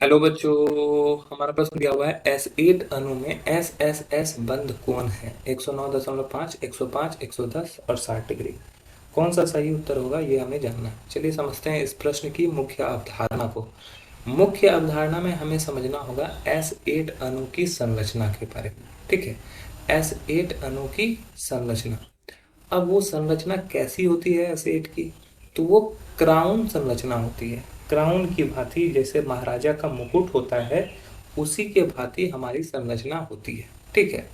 Hello बच्चों। हमारा प्रश्न दिया हुआ है S8 अणु में एस एस एस बंद कोण है 109.5, 105, 110 और 60 डिग्री। कौन सा सही उत्तर होगा ये हमें जानना है। चलिए समझते हैं इस प्रश्न की मुख्य अवधारणा को। मुख्य अवधारणा में हमें समझना होगा S8 अणु की संरचना के बारे में। ठीक है, S8 अणु की संरचना। अब वो संरचना कैसी होती है एसिड की, तो वो क्राउन संरचना होती है। क्राउन की भांति, जैसे महाराजा का मुकुट होता है उसी के भांति हमारी संरचना होती है। ठीक है,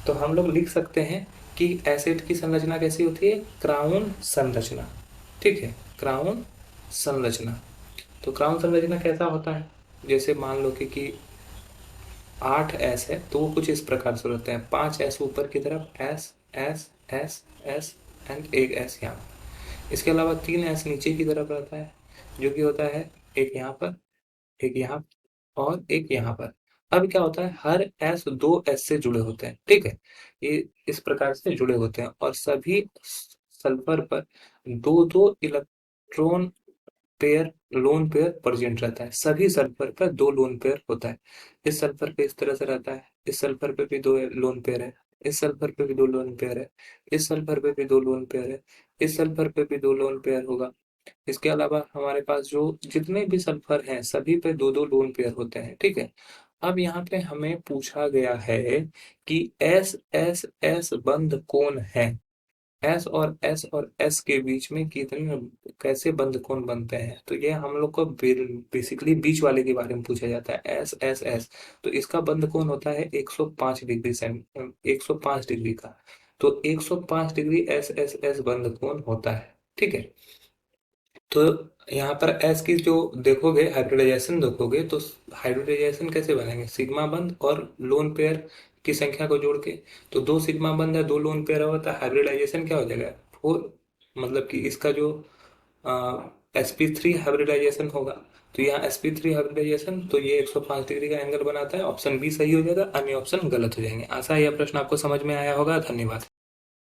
तो हम लोग लिख सकते हैं कि एसिड की संरचना कैसी होती है, क्राउन संरचना। ठीक है, क्राउन संरचना। तो क्राउन संरचना कैसा होता है, जैसे मान लो कि 8 S है तो वो कुछ इस प्रकार से होते हैं। 5 S ऊपर की तरफ, S S S S and एक S यहाँ। इसके अलावा 3 S नीचे की तरफ रहता है, जो कि होता है एक यहाँ पर, एक यहाँ और एक यहाँ पर। अब क्या होता है, हर S 2S से जुड़े होते हैं। ठीक है, ये इस प्रकार से जुड़े होते हैं और सभी सल्फर पर दो दो electron pair, lone pair present रहता है। सभी सल्फर पर दो लोन पेयर होता है। इस सल्फर पे इस तरह से रहता है, इस सल्फर पे भी दो लोन पेयर है, इस सल्फर पे भी दो लोन पेयर है, इस सल्फर पे भी दो लोन पेयर है, इस सल्फर पे भी दो लोन पेयर होगा। इसके अलावा हमारे पास जो जितने भी सल्फर हैं सभी पे दो दो लोन पेयर होते हैं। ठीक है, अब यहाँ पे हमें पूछा गया है कि एस एस एस बंध कौन है। एस के बीच में कितने, कैसे बंद कोण बनते हैं, तो ये हम लोग को बेसिकली बीच वाले के बारे में पूछा जाता है। एस एस एस, तो इसका बंद कोण होता है 105 डिग्री से, 105 डिग्री का। तो 105 डिग्री एस एस एस बंद कोण होता है। ठीक है, तो यहाँ पर एस की जो देखोगे, हाइब्रिडाइजेशन देखोगे तो हाइब्रिडाइजेशन कैसे बनेंगे, सिग्मा बंद और लोन पेयर की संख्या को जोड़ के। तो दो सिग्मा बंद है, दो लोन पेयर होता है, हाइब्रिडाइजेशन क्या हो जाएगा, 4। मतलब कि इसका जो sp3 हाइब्रिडाइजेशन होगा, तो यहाँ sp3 हाइब्रिडाइजेशन, तो ये 105 डिग्री का एंगल बनाता है। ऑप्शन बी सही हो जाएगा, अन्य ऑप्शन गलत हो जाएंगे। आशा है यह प्रश्न आपको समझ में आया होगा। धन्यवाद।